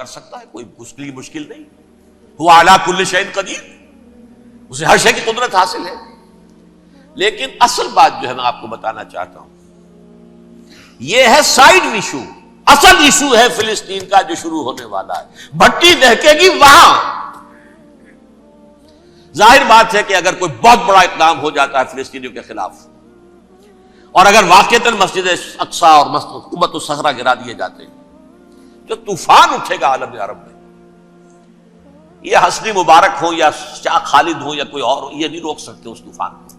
کر سکتا ہے، کوئی اس کے لیے مشکل نہیں. ہوا علی کل شیء قدیر، اسے ہر شے کی قدرت حاصل ہے. لیکن اصل بات جو ہے میں آپ کو بتانا چاہتا ہوں، یہ ہے سائیڈ ایشو. اصل ایشو ہے فلسطین کا جو شروع ہونے والا ہے. بھٹی دہکے گی وہاں. ظاہر بات ہے کہ اگر کوئی بہت بڑا اقدام ہو جاتا ہے فلسطینیوں کے خلاف، اور اگر واقعتاً مسجد اقصیٰ اور قبۃ الصخرہ گرا دیے جاتے ہیں، جو طوفان اٹھے گا عالم عرب میں، یہ حسنی مبارک ہو یا شاہ خالد ہو یا کوئی اور ہو، یہ نہیں روک سکتے اس طوفان کو.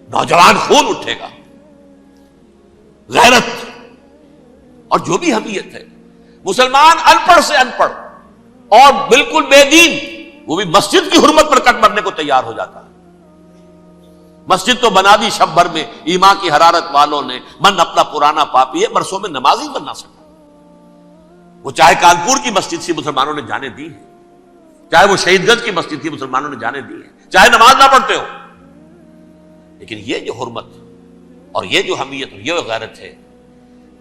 نوجوان خون اٹھے گا، غیرت اور جو بھی حمیت ہے. مسلمان ان پڑھ سے ان پڑھ اور بالکل بے دین، وہ بھی مسجد کی حرمت پر کٹ مرنے کو تیار ہو جاتا ہے. مسجد تو بنا دی شب بھر میں ایمان کی حرارت والوں نے، من اپنا پرانا پاپی ہے، برسوں میں نماز ہی بن نہ سکا. وہ چاہے کانپور کی مسجد سے مسلمانوں نے جانے دی ہے، چاہے وہ شہید گنج کی مسجد تھی مسلمانوں نے جانے دی ہے، چاہے نماز نہ پڑھتے ہو. لیکن یہ جو حرمت اور یہ جو حمیت اور یہ غیرت ہے،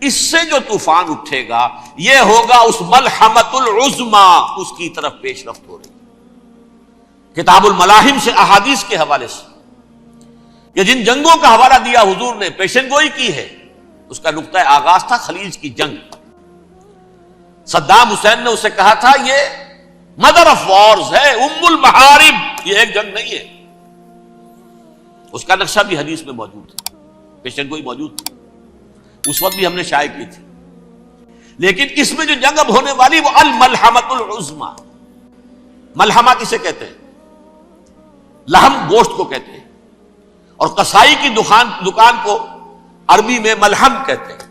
اس سے جو طوفان اٹھے گا یہ ہوگا اس ملحمۃ العظمی، اس کی طرف پیش رفت ہو رہی. کتاب الملاحم سے احادیث کے حوالے سے کہ جن جنگوں کا حوالہ دیا حضور نے، پیشن گوئی کی ہے، اس کا نقطہ آغاز تھا خلیج کی جنگ. صدام حسین نے اسے کہا تھا یہ مدر آف وارز ہے، ام المحارب، یہ ایک جنگ نہیں ہے. اس کا نقشہ بھی حدیث میں موجود ہے، پیشن گوئی موجود تھی، اس وقت بھی ہم نے شائع کی تھی. لیکن اس میں جو جنگ اب ہونے والی وہ الملحمۃ العظمی. ملحمہ کسے کہتے ہیں؟ لحم گوشت کو کہتے ہیں، اور قصائی کی دکان کو عربی میں ملحم کہتے ہیں،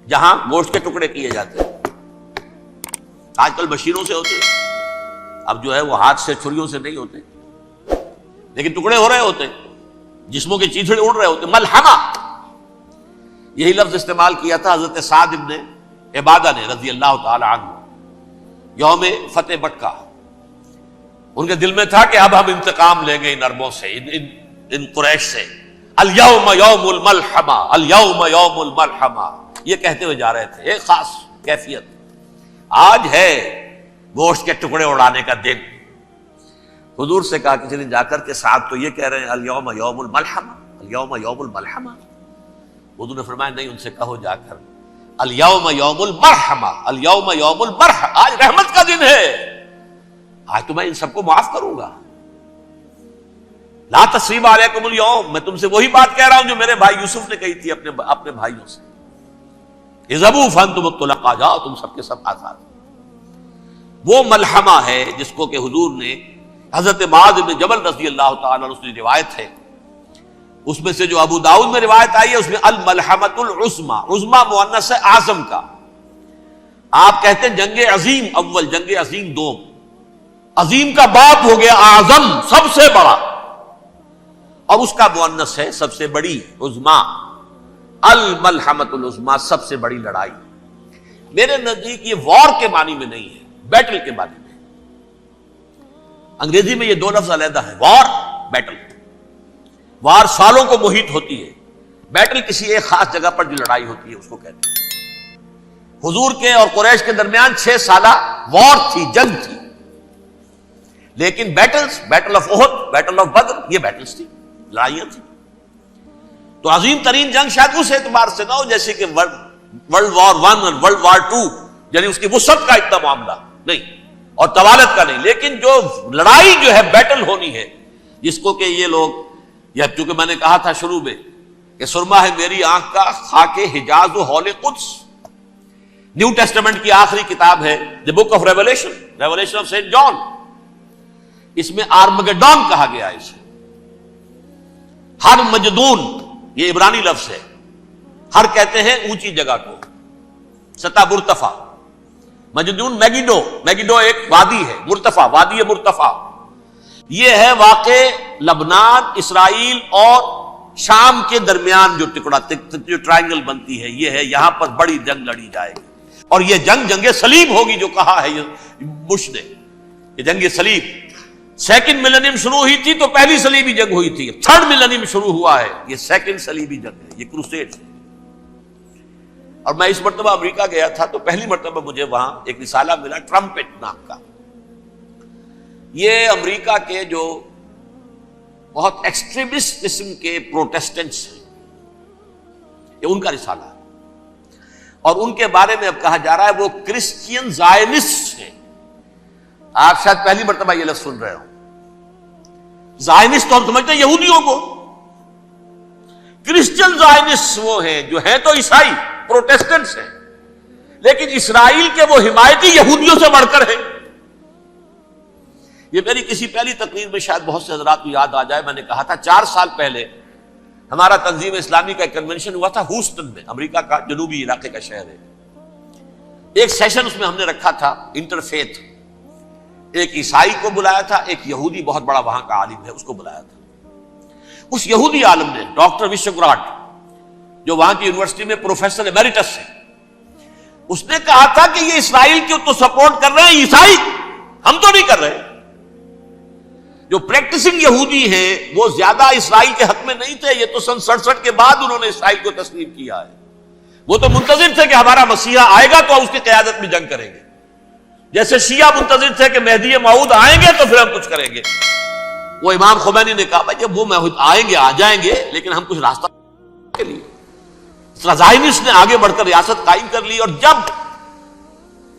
جہاں گوشت کے ٹکڑے کیے جاتے ہیں. آج کل مشینوں سے ہوتے ہیں، اب جو ہے وہ ہاتھ سے چھریوں سے نہیں ہوتے، لیکن ٹکڑے ہو رہے ہوتے ہیں، جسموں کے چیتھڑے اڑ رہے ہوتے ہیں. ملحمہ، یہی لفظ استعمال کیا تھا حضرت سعد ابن عبادہ نے رضی اللہ تعالی عنہ یوم فتح مکہ. ان کے دل میں تھا کہ اب ہم انتقام لیں گے ان عربوں سے، ان قریش سے. الیوم یوم الملحمہ، الیوم یوم الملحمہ، یہ کہتے ہوئے جا رہے تھے. ایک خاص کیفیت، آج ہے گوشت کے ٹکڑے اڑانے کا دن. حضور سے کہا کسی نے جا کر کے ساتھ تو یہ کہہ رہے ہیں الیوم یوم الملحمہ، الیوم یوم الملحمہ. حضور نے فرمایا نہیں، ان سے کہو جا کر الیوم یوم المرحمہ، الیوم یوم المرحمہ، آج رحمت کا دن ہے، آج تو میں ان سب کو معاف کروں گا. لا تثریب علیکم اليوم، میں تم سے وہی بات کہہ رہا ہوں جو میرے بھائی یوسف نے کہی تھی اپنے بھائیوں سے. اذهبوا فانتم الطلقاء، جاؤ تم سب کے سب آزاد. وہ ملحمہ ہے جس کو کہ حضور نے حضرت معاذ بن جبل رضی اللہ تعالیٰ عنہ سے روایت ہے، اس میں سے جو ابو داؤد میں روایت آئی ہے اس میں الملحمۃ العظمی، عظمی مؤنث ہے اعظم کا. آپ کہتے ہیں جنگ عظیم اول، جنگ عظیم دوم. عظیم کا باپ ہو گیا اعظم، سب سے بڑا، اور اس کا مؤنث ہے سب سے بڑی، عظمی. الملحمۃ العظمی، سب سے بڑی لڑائی. میرے نزدیک یہ وار کے معنی میں نہیں ہے، بیٹل کے معنی میں. انگریزی میں یہ دو لفظ علیحدہ ہیں، وار، بیٹل. وار سالوں کو محیط ہوتی ہے، بیٹل کسی ایک خاص جگہ پر جو لڑائی ہوتی ہے اس کو کہتے ہیں. حضور کے اور قریش کے درمیان 6 سالہ وار تھی، جنگ تھی. لیکن battles, battle of Uhud, battle of Badr, یہ بیٹلز تھی، لڑائیاں تھی. تو عظیم ترین جنگ شاید اس اعتبار سے نہ ہو جیسے کہ ورلڈ وار 1 اور ورلڈ وار 2، یعنی اس کی وسعت کا اتنا معاملہ نہیں اور طوالت کا نہیں. لیکن جو لڑائی جو ہے بیٹل ہونی ہے، جس کو کہ یہ لوگ، یا چونکہ میں نے کہا تھا شروع میں کہ سرما ہے میری آنکھ کا خاک حجاز و ہول قدس. نیو ٹیسٹمنٹ کی آخری کتاب ہے the book of revelation, revelation of saint John. اس میں آرمگڈون کہا گیا ہے اسے. ہر مجدون، یہ عبرانی لفظ ہے. ہر کہتے ہیں اونچی جگہ کو، سطح مرتفع. مجدون میگیڈو، میگیڈو ایک وادی ہے، مرتفع، وادی مرتفع. یہ ہے واقع لبنان، اسرائیل اور شام کے درمیان جو ٹکڑا، جو ٹرائنگل بنتی ہے، یہ ہے. یہاں پر بڑی جنگ لڑی جائے گی، اور یہ جنگ صلیب ہوگی جو کہا ہے یہ بش نے، یہ جنگ صلیب. سیکنڈ ملینیم شروع ہوئی تھی تو پہلی صلیبی جنگ ہوئی تھی. تھرڈ ملینیم شروع ہوا ہے، یہ سیکنڈ صلیبی جنگ ہے، یہ کروسیڈ ہے. اور میں اس مرتبہ امریکہ گیا تھا تو پہلی مرتبہ مجھے وہاں ایک رسالہ ملا ٹرمپٹ نام کا. یہ امریکہ کے جو بہت ایکسٹریمسٹ قسم کے پروٹیسٹنٹس ہیں، یہ ان کا رسالہ ہے، اور ان کے بارے میں اب کہا جا رہا ہے وہ کرسچین زائنسٹ ہیں. آپ شاید پہلی مرتبہ یہ لفظ سن رہے ہو. زائنسٹ تو ہم سمجھتے ہیں یہودیوں کو، کرسچین زائنسٹ وہ ہیں جو ہیں تو عیسائی پروٹیسٹنٹس ہیں، لیکن اسرائیل کے وہ حمایتی یہودیوں سے بڑھ کر ہیں. یہ میری کسی پہلی تقریر میں شاید بہت سے حضرات کو یاد آ جائے، میں نے کہا تھا 4 سال پہلے ہمارا تنظیم اسلامی کا ایک کنونشن ہوا تھا ہوسٹن میں، امریکہ کا جنوبی علاقے کا شہر ہے. ایک سیشن اس میں ہم نے رکھا تھا انٹرفیتھ. ایک عیسائی کو بلایا تھا، ایک یہودی بہت بڑا وہاں کا عالم ہے اس کو بلایا تھا. اس یہودی عالم نے ڈاکٹر وشوگراٹ، جو وہاں کی یونیورسٹی میں پروفیسر ایمیریٹس ہے، اس نے کہا تھا کہ یہ اسرائیل کو تو سپورٹ کر رہے ہیں عیسائی، ہم تو نہیں کر رہے. جو پریکٹسنگ یہودی ہیں وہ زیادہ اسرائیل کے حق میں نہیں تھے، یہ تو سن 67 کے بعد انہوں نے اسرائیل کو تسلیم کیا ہے. وہ تو منتظر تھے کہ ہمارا مسیحا آئے گا تو اس کی قیادت میں جنگ کریں گے، جیسے شیعہ منتظر تھے کہ مہدی موعود آئیں گے تو پھر ہم کچھ کریں گے. وہ امام خمینی نے کہا بھائی جب وہ آئیں گے آ جائیں گے، لیکن ہم کچھ راستہ کے لیے. زائنسٹ نے آگے بڑھ کر ریاست قائم کر لی، اور جب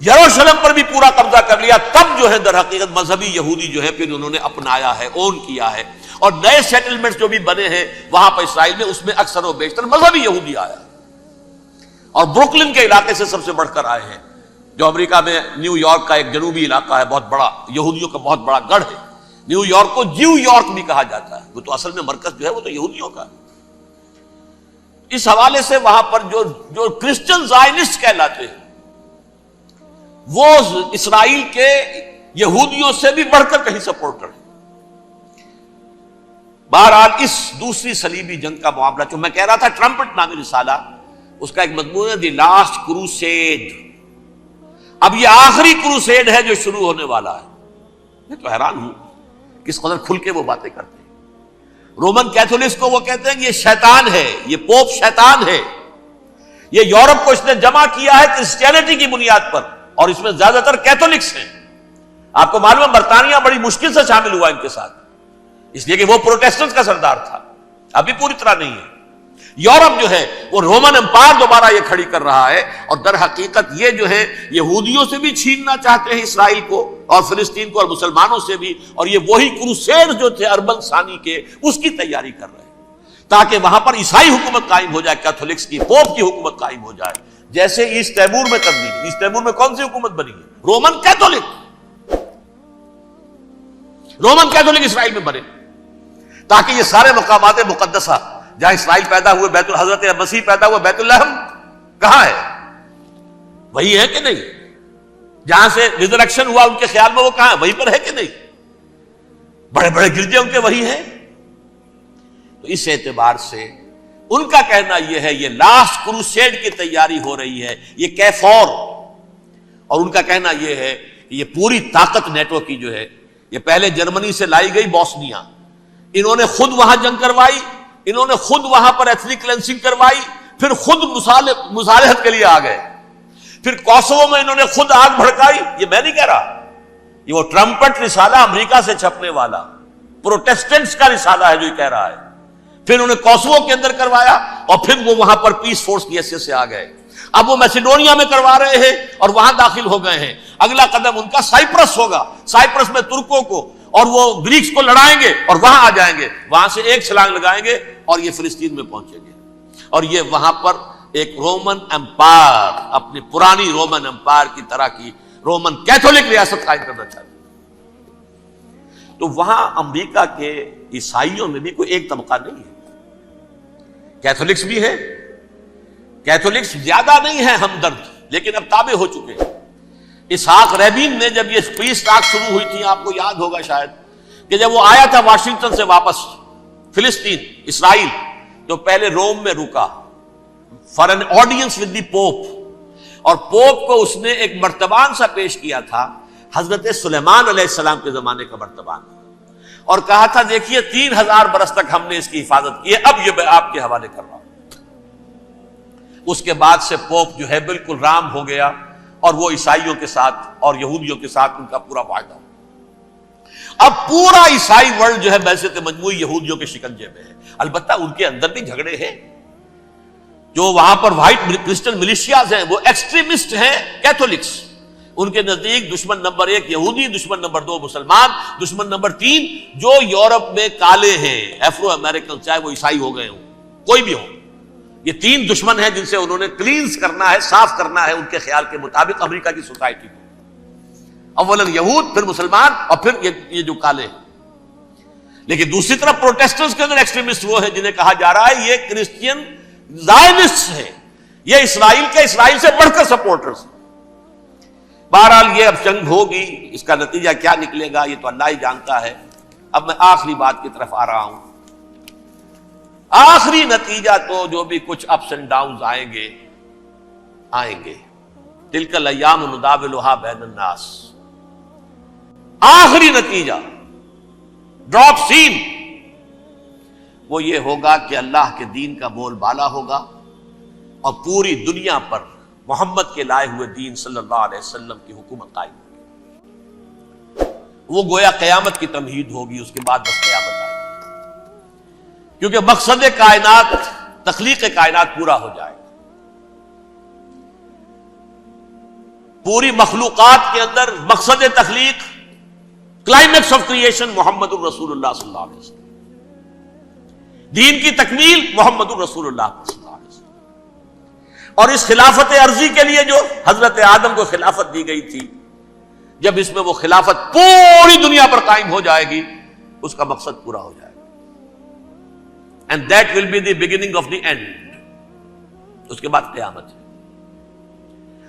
یروشلم پر بھی پورا قبضہ کر لیا تب جو ہے در حقیقت مذہبی یہودی جو ہے پھر انہوں نے اپنایا ہے، اون کیا ہے، اور نئے سیٹلمنٹس جو بھی بنے ہیں وہاں پر اسرائیل میں اس میں اکثر و بیشتر مذہبی یہودی آیا، اور بروکلن کے علاقے سے سب سے بڑھ کر آئے ہیں، جو امریکہ میں نیو یارک کا ایک جنوبی علاقہ ہے، بہت بڑا یہودیوں کا بہت بڑا گڑھ ہے. نیو یارک کو جیو یارک بھی کہا جاتا ہے، وہ تو اصل میں مرکز جو ہے وہ تو یہودیوں کا ہے. اس حوالے سے وہاں پر جو کرسچن زائنسٹ کہلاتے ہیں وہ اسرائیل کے یہودیوں سے بھی بڑھ کر کہیں سپورٹر ہیں. بہرحال اس دوسری صلیبی جنگ کا معاملہ جو میں کہہ رہا تھا، ٹرمپٹ نامی رسالہ، اس کا ایک مضمون ہے دی لاسٹ کروسیڈ. اب یہ آخری کروسیڈ ہے جو شروع ہونے والا ہے. میں تو حیران ہوں کس قدر کھل کے وہ باتیں کرتے ہیں. رومن کیتھولکس کو وہ کہتے ہیں کہ یہ شیطان ہے، یہ پوپ شیطان ہے، یہ یورپ کو اس نے جمع کیا ہے کرسچینٹی کی بنیاد پر، اور اس میں زیادہ تر کیتھولکس ہیں. آپ کو معلوم ہے برطانیہ بڑی مشکل سے شامل ہوا ان کے ساتھ، اس لیے کہ وہ پروٹیسٹنٹ کا سردار تھا، ابھی پوری طرح نہیں ہے. یورپ جو ہے وہ رومن امپائر دوبارہ یہ کھڑی کر رہا ہے، اور در حقیقت یہ جو ہے یہودیوں سے بھی چھیننا چاہتے ہیں اسرائیل کو اور فلسطین کو، اور مسلمانوں سے بھی، اور یہ وہی کروسیڈ جو تھے اربن ثانی کے اس کی تیاری کر رہے ہیں تاکہ وہاں پر عیسائی حکومت قائم ہو جائے، کیتھولکس کی پوپ کی حکومت قائم ہو جائے، جیسے ایسٹ تیمور میں تبدیلی. ایسٹ تیمور میں کون سی حکومت بنی ہے؟ Roman Catholic. رومن کیتھولک اسرائیل میں بنے تاکہ یہ سارے مقامات مقدسہ جہاں اسرائیل پیدا ہوئے، بیت حضرت مسیح پیدا ہوئے، بیت الحم کہاں ہے؟ وہی ہے کہ نہیں؟ جہاں سے ریزریکشن ہوا ان کے خیال میں وہ کہاں ہے؟ وہیں پر ہے کہ نہیں؟ بڑے بڑے گرجے ان کے وہی ہیں. تو اس اعتبار سے ان کا کہنا یہ ہے یہ لاسٹ کروسیڈ کی تیاری ہو رہی ہے، یہ کیفور. اور ان کا کہنا یہ ہے کہ یہ پوری طاقت نیٹو کی جو ہے، یہ پہلے جرمنی سے لائی گئی بوسنیا، انہوں نے خود وہاں جنگ کروائی، انہوں نے خود وہاں پر ایتھنک کلینسنگ کروائی، پھر خود مصالحت کے لیے آ گئے، پھر کوسوو میں انہوں نے خود آگ بھڑکائی. یہ میں نہیں کہہ رہا، یہ وہ ٹرمپٹ رسالہ امریکہ سے چھپنے والا پروٹیسٹنٹس کا رسالہ ہے جو یہ کہہ رہا ہے. پھر انہوں نے کوسوو کے اندر کروایا، اور پھر وہ وہاں پر پیس فورس کی حیثیت سے آ گئے. اب وہ میسیڈونیا میں کروا رہے ہیں اور وہاں داخل ہو گئے ہیں. اگلا قدم ان کا سائپرس ہوگا، سائپرس میں ترکوں کو اور وہ گریکس کو لڑائیں گے اور وہاں آ جائیں گے، وہاں سے ایک چھلانگ لگائیں گے اور یہ فلسطین میں پہنچیں گے، اور یہ وہاں پر ایک رومن امپائر، اپنی پرانی رومن امپائر کی طرح کی رومن کیتھولک ریاست قائم کرنا چاہتے ہیں. تو وہاں امریکہ کے عیسائیوں میں بھی کوئی ایک طبقہ نہیں ہے، کیتھولکس بھی ہے، کیتھولکس زیادہ نہیں ہے ہمدرد، لیکن اب تابع ہو چکے ہیں. اسحاق ریبین نے جب یہ پیس ٹاک شروع ہوئی تھی، آپ کو یاد ہوگا شاید کہ جب وہ آیا تھا واشنگٹن سے واپس فلسطین اسرائیل، تو پہلے روم میں رکا for an audience with the Pope, اور پوپ کو اس نے ایک مرتبان سا پیش کیا تھا، حضرت سلیمان علیہ السلام کے زمانے کا مرتبان، اور کہا تھا دیکھیے 3000 برس تک ہم نے اس کی حفاظت کی ہے، اب یہ میں آپ کے حوالے کر رہا ہوں. اس کے بعد سے پوپ جو ہے بالکل رام ہو گیا، اور وہ عیسائیوں کے ساتھ اور یہودیوں کے ساتھ ان کا پورا معاہدہ ہو۔ اب پورا عیسائی ورلڈ جو ہے بعثت مجموعی یہودیوں کے شکنجے میں ہے۔ البتہ ان کے اندر بھی جھگڑے ہیں، جو وہاں پر وائٹ کرسچن ملیشیاز ہیں وہ ایکسٹریمسٹ ہیں کیتھولکس، ان کے نزدیک دشمن نمبر 1 یہودی، دشمن نمبر 2 مسلمان، دشمن نمبر 3 جو یورپ میں کالے ہیں، ایفرو امریکن، چاہے وہ عیسائی ہو گئے ہوں، کوئی بھی ہو، یہ 3 دشمن ہیں جن سے انہوں نے کلینز کرنا ہے، صاف کرنا ہے ان کے خیال کے مطابق امریکہ کی سوسائٹی کو۔ اولا یہود، پھر مسلمان، اور پھر یہ جو کالے ہیں۔ لیکن دوسری طرف پروٹیسٹنٹس کے اندر ایکسٹریمسٹ وہ ہیں جنہیں کہا جا رہا ہے یہ کرسچین زائنسٹ ہیں، یہ اسرائیل کے، اسرائیل سے بڑھ کر سپورٹرز ہیں۔ بہرحال یہ اب جنگ ہوگی، اس کا نتیجہ کیا نکلے گا یہ تو اللہ ہی جانتا ہے۔ اب میں آخری بات کی طرف آ رہا ہوں۔ آخری نتیجہ تو جو بھی کچھ اپس اینڈ ڈاؤنز آئیں گے، تلک الایام نداولھا بین الناس، آخری نتیجہ ڈراپ سین وہ یہ ہوگا کہ اللہ کے دین کا بول بالا ہوگا، اور پوری دنیا پر محمد کے لائے ہوئے دین صلی اللہ علیہ وسلم کی حکومت قائم ہوگی۔ وہ گویا قیامت کی تمہید ہوگی، اس کے بعد بس قیامت آئے گی، کیونکہ مقصد کائنات، تخلیق کائنات پورا ہو جائے گا۔ پوری مخلوقات کے اندر مقصد تخلیق، کلائمیکس آف کریشن محمد الرسول اللہ صلی اللہ علیہ وسلم، دین کی تکمیل محمد الرسول اللہ صلی اللہ علیہ وسلم۔ اور اس خلافت عرضی کے لیے جو حضرت آدم کو خلافت دی گئی تھی، جب اس میں وہ خلافت پوری دنیا پر قائم ہو جائے گی، اس کا مقصد پورا ہو جائے گا، and that will be the beginning of the end. اس کے بعد قیامت ہے۔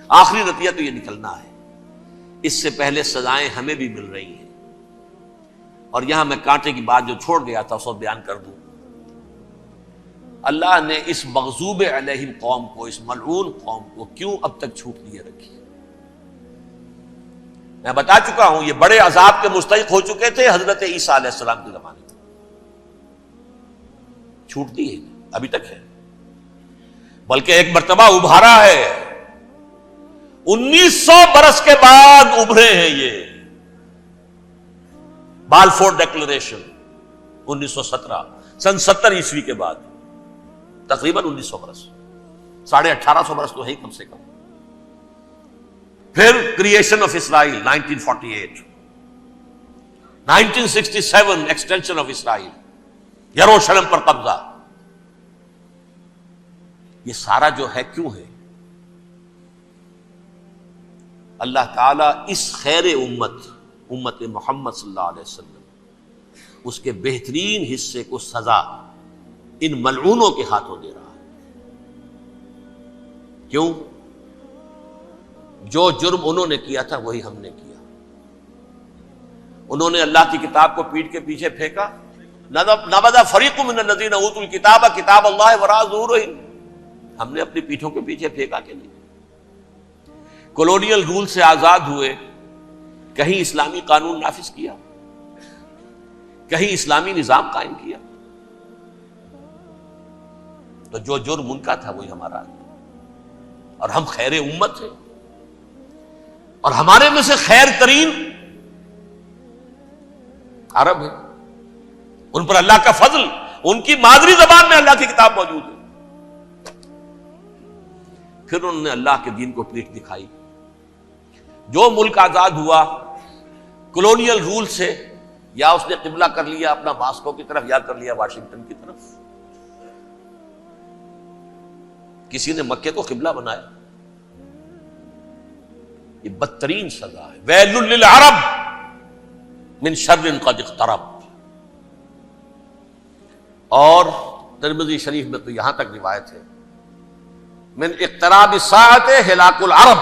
آخری نتیجہ تو یہ نکلنا ہے۔ اس سے پہلے سزائیں ہمیں بھی مل رہی ہیں، اور یہاں میں کانٹے کی بات جو چھوڑ گیا تھا اس کو بیان کر دوں۔ اللہ نے اس مغضوب علیہم قوم کو، اس ملعون قوم کو کیوں اب تک چھوٹ دیے رکھی؟ میں بتا چکا ہوں یہ بڑے عذاب کے مستحق ہو چکے تھے حضرت عیسیٰ علیہ السلام کے زمانے میں، چھوٹ دی ہے، ابھی تک ہے، بلکہ ایک مرتبہ ابھارا ہے۔ 1900 برس کے بعد ابھرے ہیں یہ، بالفور ڈیکلریشن 1917، سن 70 عیسوی کے بعد، تقریباً 1900 برس، 1850 برس تو ہے کم سے کم۔ پھر creation of Israel 1948، 1967 extension of Israel, یروشلم پر قبضہ۔ یہ سارا جو ہے کیوں ہے؟ اللہ تعالیٰ اس خیر امت محمد صلی اللہ علیہ وسلم، اس کے بہترین حصے کو سزا ان ملعونوں کے ہاتھوں دے رہا ہے۔ کیوں؟ جو جرم انہوں نے کیا تھا وہی ہم نے کیا۔ انہوں نے اللہ کی کتاب کو پیٹھ کے پیچھے پھینکا، نبذ فریق من الذین اوتوا الکتاب کتاب اللہ وراء ظہورہم، ہم نے اپنی پیٹھوں کے پیچھے پھینکا کہ نہیں؟ کولونیل رول سے آزاد ہوئے، کہیں اسلامی قانون نافذ کیا، کہیں اسلامی نظام قائم کیا؟ تو جو جرم ان کا تھا وہی ہمارا ہے، اور ہم خیر امت ہیں، اور ہمارے میں سے خیر ترین عرب ہیں، ان پر اللہ کا فضل، ان کی مادری زبان میں اللہ کی کتاب موجود ہے۔ پھر انہوں نے اللہ کے دین کو پیٹھ دکھائی۔ جو ملک آزاد ہوا کولونیل رول سے، یا اس نے قبلہ کر لیا اپنا ماسکو کی طرف، یا کر لیا واشنگٹن کی طرف۔ کسی نے مکے کو قبلہ بنایا، یہ بدترین سزا ہے۔ ویل للعرب من شر قد اقترب۔ اور ترمذی شریف میں تو یہاں تک روایت ہے، من اقتراب الساعۃ ہلاک العرب،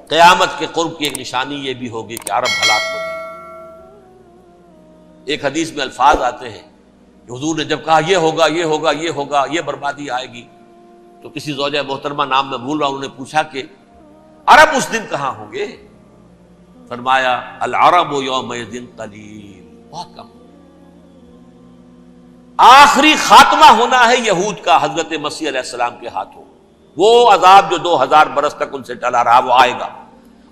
قیامت کے قرب کی ایک نشانی یہ بھی ہوگی کہ عرب ہلاک ہو جائے۔ ایک حدیث میں الفاظ آتے ہیں کہ حضور نے جب کہا یہ ہوگا یہ ہوگا یہ ہوگا، یہ بربادی آئے گی، تو کسی زوجہ محترمہ نام میں بھول رہا ہوں، انہوں نے پوچھا کہ عرب اس دن کہاں ہوں گے؟ فرمایا العرب یومئذ قلیل، بہت کم۔ آخری خاتمہ ہونا ہے یہود کا حضرت مسیح علیہ السلام کے ہاتھوں. وہ عذاب جو 2000 برس تک ان سے ٹلا رہا وہ آئے گا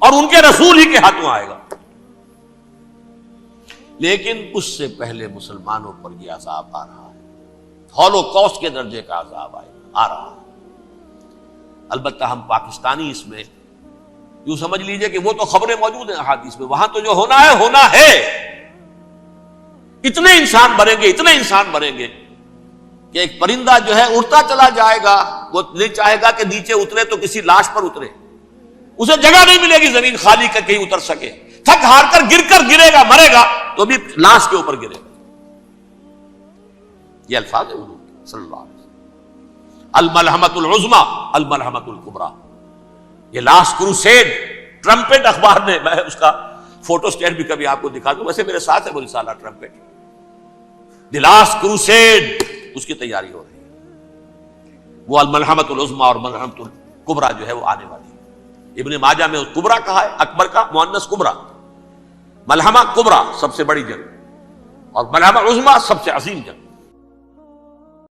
اور ان کے رسول ہی کے ہاتھوں آئے گا. لیکن اس سے پہلے مسلمانوں پر یہ عذاب آ رہا ہے، ہولوکاسٹ کے درجے کا عذاب آ رہا ہے. البتہ ہم پاکستانی اس میں یوں سمجھ لیجئے کہ وہ تو خبریں موجود ہیں احادیث میں، وہاں تو جو ہونا ہے. اتنے انسان بنیں گے کہ ایک پرندہ جو ہے اڑتا چلا جائے گا، وہ نہیں چاہے گا کہ نیچے اترے تو کسی لاش پر اترے، اسے جگہ نہیں ملے گی زمین خالی کر کہیں اتر سکے، تھک ہار کر گرے گا، مرے گا تو بھی لاش کے اوپر گرے گا. یہ الفاظ ہے حضور صلی اللہ علیہ وسلم. الملحمۃ العظمی الملحمۃ الکبریٰ، یہ لاسٹ کروسیڈ. ٹرمپٹ اخبار نے، میں اس کا فوٹو اسٹیٹ بھی کبھی آپ کو دکھا دوں، ویسے میرے ساتھ ہے وہ رسالہ ٹرمپٹ، دی لاسٹ کروسیڈ، اس کی تیاری ہو رہی ہے. وہ الملحمۃ العظمی اور ملحمۃ الکبریٰ جو ہے وہ آنے والی ہے. ابن ماجہ میں کبریٰ کہا ہے، اکبر کا مؤنث کبریٰ. ملحمہ کبریٰ سب سے بڑی جنگ اور ملحمہ عظمی سب سے عظیم جنگ.